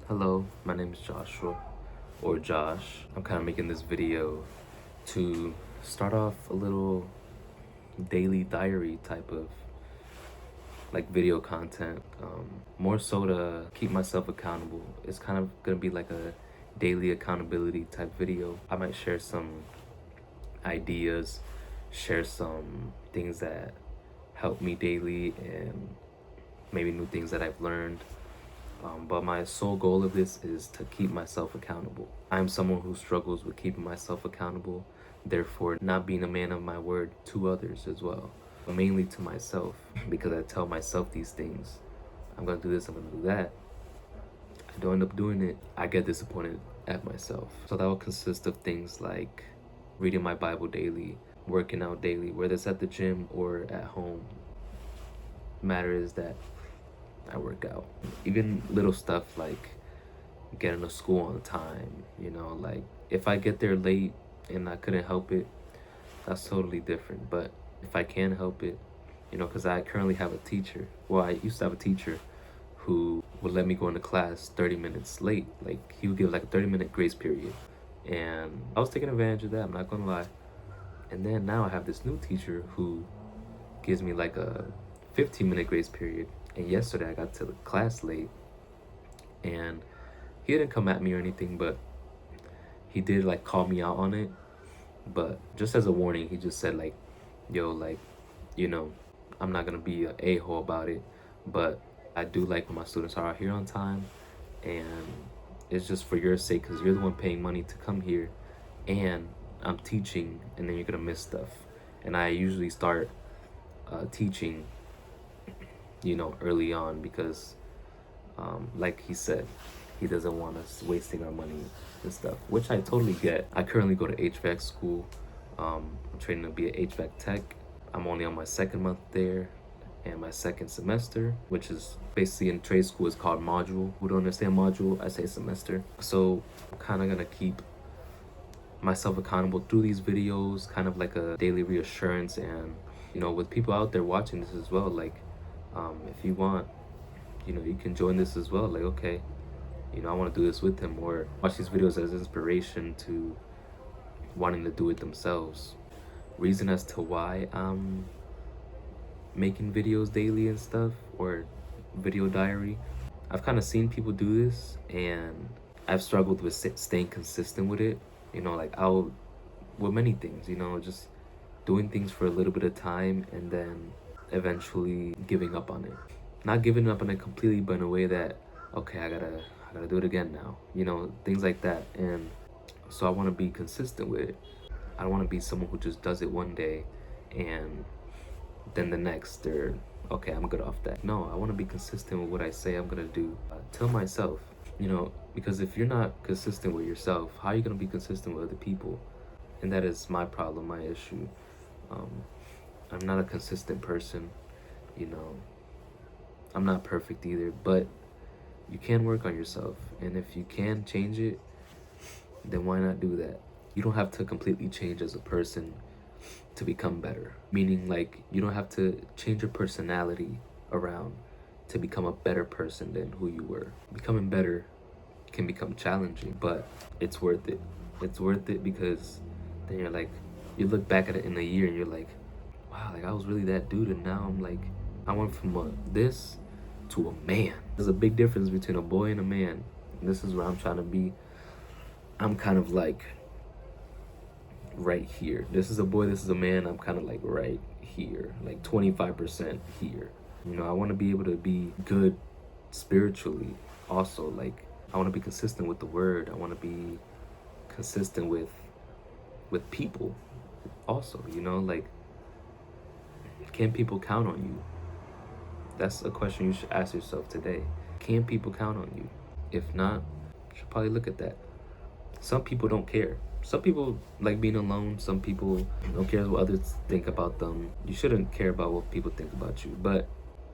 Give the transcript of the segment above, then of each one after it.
Hello, my name is Joshua, or Josh. I'm kind of making this video to start off a little daily diary type of like video content. More so to keep myself accountable. It's kind of gonna be like a daily accountability type video. I might share some ideas, share some things that help me daily, and maybe new things that I've learned. But my sole goal of this is to keep myself accountable. I'm someone who struggles with keeping myself accountable, therefore not being a man of my word to others as well, but mainly to myself, because I tell myself these things. I'm gonna do this, I'm gonna do that. I don't end up doing it, I get disappointed at myself. So that will consist of things like reading my Bible daily, working out daily, whether it's at the gym or at home. Matter is that I work out. Even little stuff like getting to school on time, like if I get there late and I couldn't help it, that's totally different. But if I can help it, because I currently have a teacher. Well, I used to have a teacher who would let me go into class 30 minutes late. Like he would give like a 30-minute grace period. And I was taking advantage of that, I'm not gonna lie. And then now I have this new teacher who gives me like a 15-minute grace period. And yesterday I got to the class late and he didn't come at me or anything, but he did like call me out on it. But just as a warning, he just said like, yo, like, you know, I'm not gonna be a a-hole about it, but I do like when my students are here on time, and it's just for your sake because you're the one paying money to come here and I'm teaching, and then you're gonna miss stuff. And I usually start teaching early on because like he said, he doesn't want us wasting our money and stuff, which I totally get. I currently go to HVAC school. I'm training to be an HVAC tech. I'm only on my second month there and my second semester, which is basically in trade school is called module. Who don't understand module, I say semester. So I'm kind of gonna keep myself accountable through these videos, kind of like a daily reassurance. And with people out there watching this as well, like if you want, you can join this as well. Like, okay, I want to do this with him, or watch these videos as inspiration to wanting to do it themselves. Reason as to why I'm making videos daily and stuff, or video diary. I've kind of seen people do this and I've struggled with staying consistent with it. Like with many things, just doing things for a little bit of time and then eventually giving up on it. Not giving up on it completely, but in a way that, okay, I gotta do it again now. Things like that. And so I want to be consistent with it. I don't want to be someone who just does it one day and then the next they're okay, I'm good off that. No, I want to be consistent with what I say I'm gonna do. Tell myself, because if you're not consistent with yourself, how are you gonna be consistent with other people? And that is my problem, my issue. I'm not a consistent person. I'm not perfect either, but you can work on yourself, and if you can change it, then why not do that? You don't have to completely change as a person to become better, meaning like you don't have to change your personality around to become a better person than who you were. Becoming better can become challenging, but it's worth it. It's worth it because then you're like, you look back at it in a year and you're like, wow, like I was really that dude, and now I'm like, I went from this to a man. There's a big difference between a boy and a man. And this is where I'm trying to be. I'm kind of like right here. This is a boy, this is a man. I'm kind of like right here, like 25% here. I want to be able to be good spiritually also. Like I want to be consistent with the word. I want to be consistent with people also. Like, can people count on you? That's a question you should ask yourself today. Can people count on you? If not, you should probably look at that. Some people don't care. Some people like being alone. Some people don't care what others think about them. You shouldn't care about what people think about you. But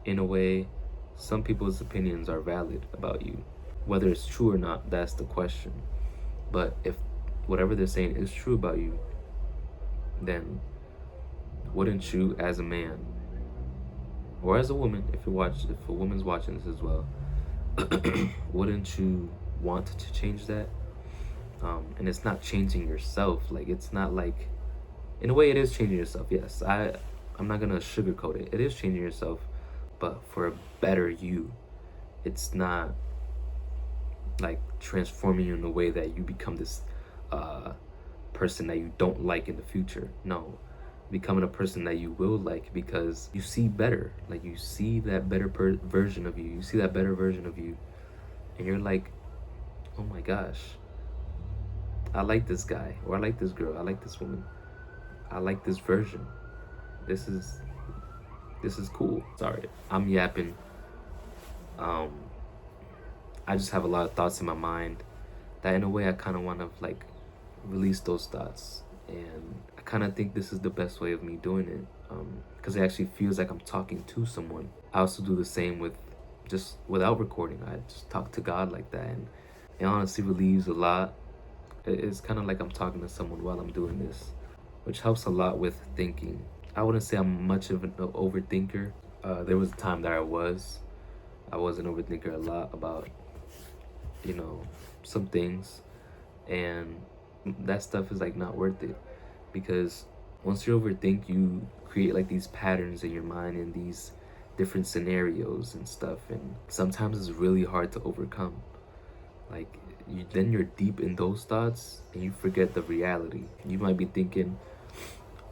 in a way, some people's opinions are valid about you. Whether it's true or not, that's the question. But if whatever they're saying is true about you, then wouldn't you, as a man or as a woman, if a woman's watching this as well, wouldn't you want to change that. And it's not changing yourself. Like, it's not like, in a way, it is changing yourself. Yes, I'm not gonna sugarcoat it. It is changing yourself, but for a better you. It's not like transforming you in a way that you become this person that you don't like in the future. No, becoming a person that you will like because you see better. Like, you see that better version of you. You see that better version of you, and you're like, oh my gosh, I like this guy, or I like this girl, I like this woman, I like this version. This is cool. Sorry, I'm yapping. Um, I just have a lot of thoughts in my mind that, in a way, I kind of want to like release those thoughts, and I kind of think this is the best way of me doing it, because it actually feels like I'm talking to someone. I also do the same with just without recording. I just talk to God like that, and it honestly relieves a lot. It's kind of like I'm talking to someone while I'm doing this, which helps a lot with thinking. I wouldn't say I'm much of an overthinker. There was a time that I was an overthinker a lot about, some things, and that stuff is like not worth it, because once you overthink, you create like these patterns in your mind and these different scenarios and stuff, and sometimes it's really hard to overcome. Like, you're deep in those thoughts and you forget the reality. You might be thinking,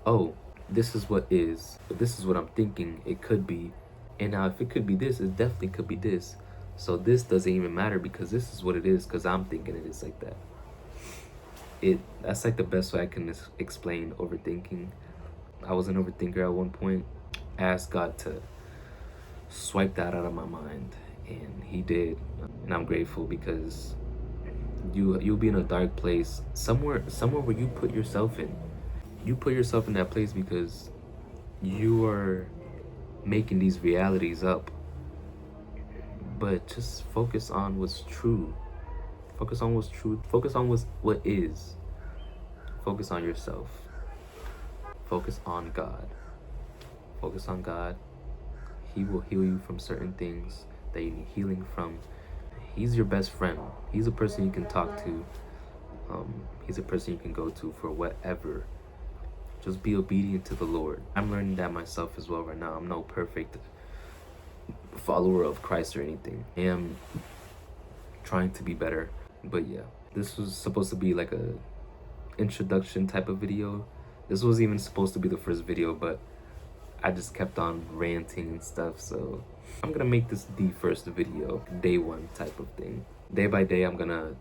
oh, this is what is, but this is what I'm thinking it could be, and now if it could be this, it definitely could be this. So this doesn't even matter because this is what it is, because I'm thinking it is like that. That's like the best way I can explain overthinking. I was an overthinker at one point. I asked God to swipe that out of my mind, and He did. And I'm grateful, because you'll be in a dark place, somewhere where you put yourself in. You put yourself in that place because you are making these realities up. But just focus on what's true. Focus on what's true. Focus on what is. Focus on yourself. Focus on God. Focus on God. He will heal you from certain things that you need healing from. He's your best friend. He's a person you can talk to. He's a person you can go to for whatever. Just be obedient to the Lord. I'm learning that myself as well right now. I'm no perfect follower of Christ or anything. I am trying to be better. But yeah, this was supposed to be like a introduction type of video. This was even supposed to be the first video, but I just kept on ranting and stuff. So I'm gonna make this the first video, day one type of thing. Day by day, I'm gonna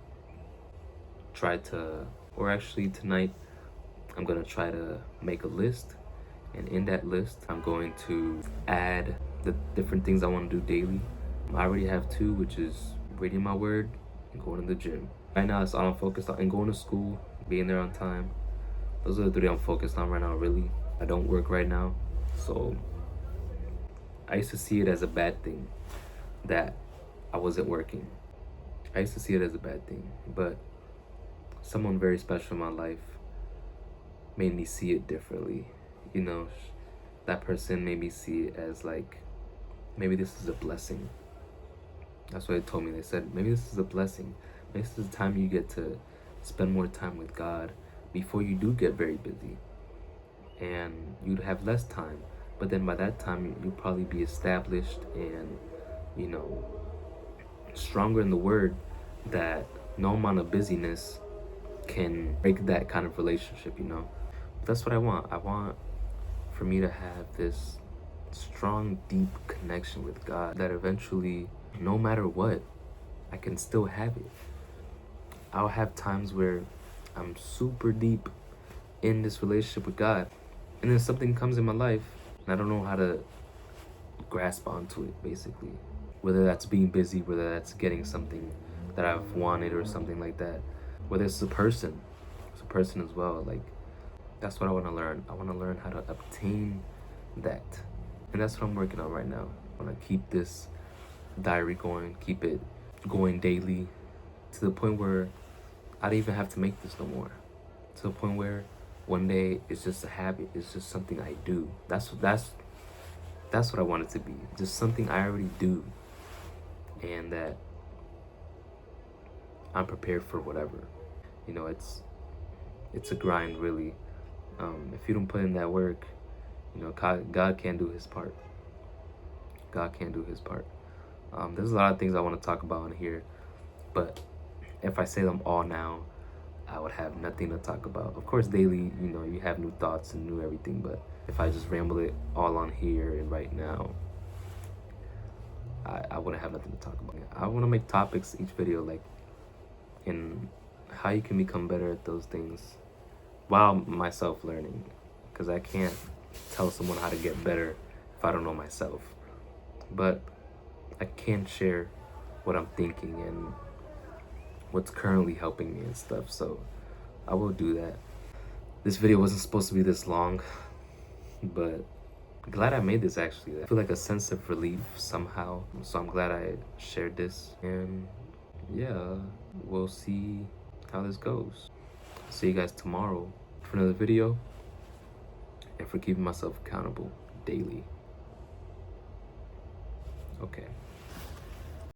try to, or actually tonight, I'm gonna try to make a list, and in that list, I'm going to add the different things I want to do daily. I already have two, which is reading my word and going to the gym. Right now, it's all I'm focused on, and going to school, being there on time. Those are the three I'm focused on right now, really. I don't work right now, so I used to see it as a bad thing that I wasn't working. I used to see it as a bad thing, but someone very special in my life made me see it differently. That person made me see it as like, maybe this is a blessing. That's what they told me. They said, maybe this is a blessing. Maybe this is the time you get to spend more time with God before you do get very busy. And you'd have less time. But then by that time, you'll probably be established and, stronger in the word, that no amount of busyness can break that kind of relationship. That's what I want. I want for me to have this strong, deep connection with God that eventually, no matter what, I can still have it. I'll have times where I'm super deep in this relationship with God, and then something comes in my life and I don't know how to grasp onto it, basically. Whether that's being busy, whether that's getting something that I've wanted or something like that. Whether it's a person as well. Like, that's what I want to learn. I want to learn how to obtain that. And that's what I'm working on right now. I want to keep this diary going, keep it going daily, to the point where I don't even have to make this no more. To the point where one day it's just a habit. It's just something I do. That's what I want it to be. Just something I already do. And that I'm prepared for whatever. You know, it's a grind, really. If you don't put in that work, you know, God can't do his part. God can't do his part. There's a lot of things I want to talk about in here, but if I say them all now, I would have nothing to talk about. Of course, daily, you know, you have new thoughts and new everything, but if I just ramble it all on here and right now, I wouldn't have nothing to talk about. I want to make topics each video, like in how you can become better at those things while myself learning, because I can't tell someone how to get better if I don't know myself. But I can share what I'm thinking and what's currently helping me and stuff, so I will do that. This video wasn't supposed to be this long, but I'm glad I made this. Actually, I feel like a sense of relief somehow, so I'm glad I shared this. And yeah, we'll see how this goes. See you guys tomorrow for another video, and for keeping myself accountable daily. Okay.